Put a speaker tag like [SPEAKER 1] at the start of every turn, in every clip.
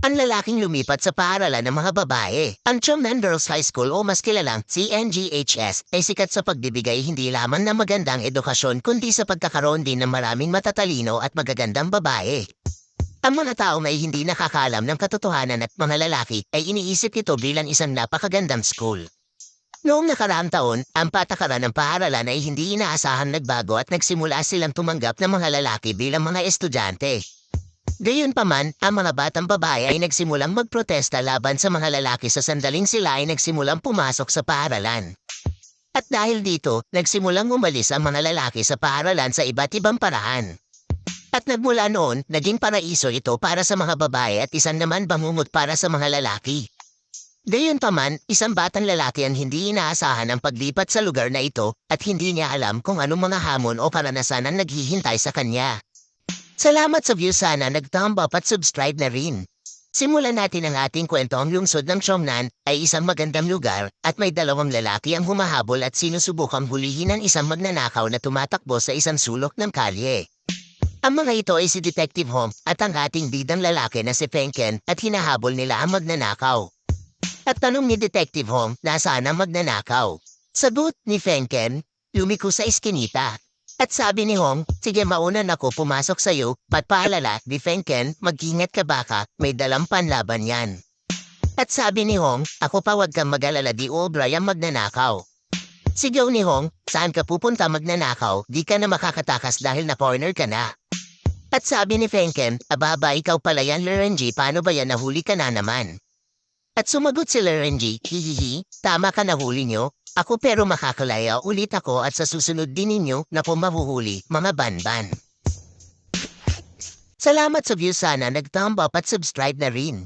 [SPEAKER 1] Ang lalaking lumipat sa paaralan ng mga babae. Ang Chongnan Girls High School o mas kilalang CNGHS ay sikat sa pagbibigay hindi lamang ng magandang edukasyon kundi sa pagkakaroon din ng maraming matatalino at magagandang babae. Ang mga tao may hindi nakakaalam ng katotohanan at mga lalaki ay iniisip ito bilang isang napakagandang school. Noong nakaraang taon, ang patakaran ng paaralan ay hindi inaasahang nagbago at nagsimula silang tumanggap ng mga lalaki bilang mga estudyante. Gayunpaman, ang mga batang babae ay nagsimulang magprotesta laban sa mga lalaki sa sandaling sila ay nagsimulang pumasok sa paaralan. At dahil dito, nagsimulang umalis ang mga lalaki sa paaralan sa iba't ibang paraan. At nagmula noon, naging paraiso ito para sa mga babae at isang naman bangungot para sa mga lalaki. Gayunpaman, isang batang lalaki ang hindi inaasahan ang paglipat sa lugar na ito at hindi niya alam kung anong mga hamon o karanasan ang naghihintay sa kanya. Salamat sa views, sana nag-thumb up at subscribe na rin. Simulan natin ang ating kwento. Ang lungsod ng Chongnan ay isang magandang lugar at may dalawang lalaki ang humahabol at sinusubukang hulihin ng isang magnanakaw na tumatakbo sa isang sulok ng kalye. Ang mga ito ay si Detective Hong at ang ating bidang lalaki na si Feng Ken at hinahabol nila ang magnanakaw. At tanong ni Detective Hong, nasaan ang magnanakaw? Sagot ni Feng Ken, lumiko sa iskinita. At sabi ni Hong, sige mauna na ako pumasok sa'yo, patpaalala ni Feng Ken, mag-ingat ka baka, may dalang panlaban yan. At sabi ni Hong, ako pa wag kang mag-alala, di obra yung magnanakaw. Sigaw ni Hong, saan ka pupunta magnanakaw, di ka na makakatakas dahil na-corner ka na. At sabi ni Feng Ken, ababa ikaw pala yan Lerenji, paano ba yan nahuli ka na naman? At sumagot si Lerenji, hihihi, tama ka nahuli nyo, ako pero makakalaya ulit ako at sa susunod din ninyo na kung mahuhuli, mga banban. Salamat sa views, sana nag-thumb up at subscribe na rin.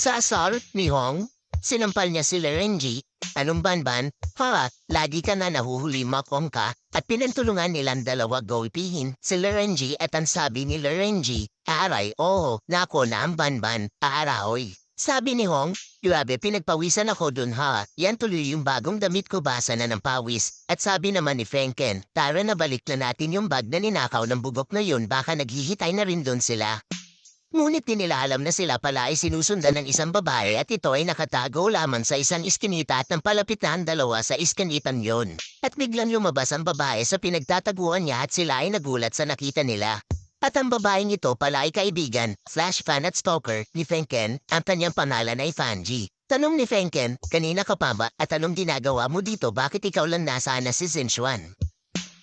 [SPEAKER 1] Sa assault ni Hong, sinampal niya si Lerenji, anong banban, ha, lagi ka na nahuhuli makong ka, at pinantulungan nilang dalawa gulpihin si Lerenji at ang sabi ni Lerenji, aray, oo, nako na ang banban, aarahoy. Sabi ni Hong, grabe pinagpawisan ako dun ha, yan tuloy yung bagong damit ko basa na ng pawis. At sabi naman ni Feng Ken, tara na balik na natin yung bag na ninakaw ng bugok na yun, baka naghihitay na rin dun sila. Ngunit di nila alam na sila pala ay sinusundan ng isang babae at ito ay nakatago lamang sa isang iskinita at palapit na ang dalawa sa iskinitan yon. At biglang lumabas ang babae sa pinagtataguan niya at sila ay nagulat sa nakita nila. At ang babaeng ito pala ay kaibigan, flash fan at stalker ni Feng Ken, ang kanyang pangalan ay Fanji. Tanong ni Feng Ken, kanina ka pa ba at anong ginagawa mo dito, bakit ikaw lang nasaan na si Zinchuan?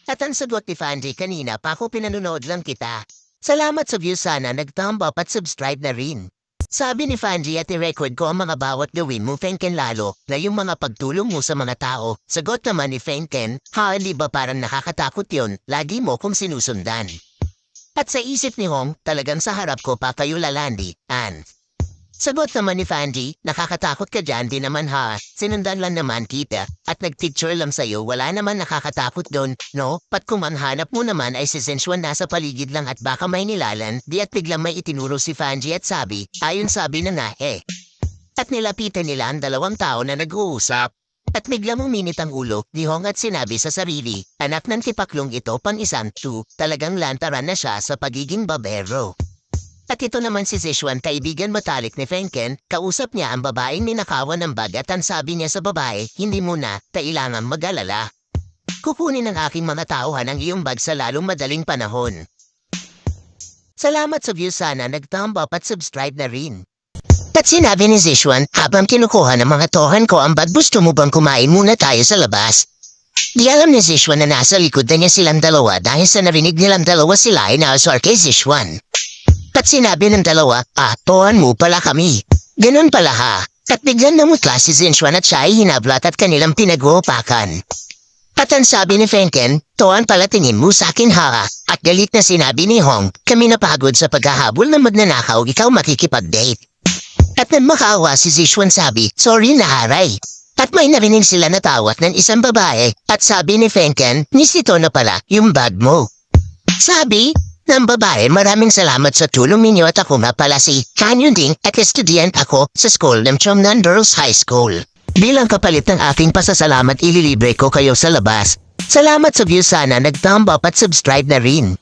[SPEAKER 1] At ang sagot ni Fanji, kanina pa ako pinanonood lang kita. Salamat sa views, sana nag-thumb up at subscribe na rin. Sabi ni Fanji, at i-record ko ang mga bawat gawin mo Feng Ken lalo na yung mga pagtulong mo sa mga tao. Sagot naman ni Feng Ken, ha di ba parang nakakatakot yun, lagi mo kong sinusundan. At sa isip ni Hong, talagang sa harap ko pa kayo lalandi, an. Sagot naman ni Fanji, nakakatakot ka dyan, di naman ha, sinundan lang naman kita, at nag-picture lang sa'yo, wala naman nakakatakot doon, no? Pat kung ang hanap mo naman ay si Zinchuan nasa paligid lang at baka may nilalan, di at biglang may itinuro si Fanji at sabi, ayon sabi na nga At nilapitan nila ang dalawang tao na nag-uusap. At biglang uminit ang ulo ni Hong at sinabi sa sarili, anak ng tipaklong ito pan-isang talagang lantaran na siya sa pagiging babero. At ito naman si Zinchuan, kaibigan matalik ni Feng Ken, kausap niya ang babaeng ninakawan ng bag at ang sabi niya sa babae, hindi muna, kailangan mag-alala. Kukunin ng aking mga tauhan ang iyong bag sa lalong madaling panahon. Salamat sa views, sana nag-thumb up at subscribe na rin. At sinabi ni Zinchuan, habang kinukuha ng mga tohan ko ang bag, gusto mo bang kumain muna tayo sa labas? Di alam ni Zinchuan na nasa likod na niya silang dalawa dahil sa narinig nilang dalawa sila ay naasar kay Zinchuan. At sinabi ng dalawa, tohan mo pala kami. Ganun pala ha. At biglang namutla si Zinchuan at siya ay hinablat at kanilang pinag-uupakan. At ang sabi ni Feng Ken, tohan pala tingin mo sa akin ha. At galit na sinabi ni Hong, kami napagod sa paghahabol na magnanakaw, ikaw makikipag-date. At nang makaawa si Zinchuan sabi, sorry na haray. At may narinig sila na tawat ng isang babae at sabi ni Feng Ken, nisito na pala yung bag mo. Sabi ng babae, maraming salamat sa tulong ninyo at ako nga pala si Kanyon Ding at estudyant ako sa school ng Chongnan Girls High School. Bilang kapalit ng aking pasasalamat, ililibre ko kayo sa labas. Salamat sa views, sana nag-thumb up at subscribe na rin.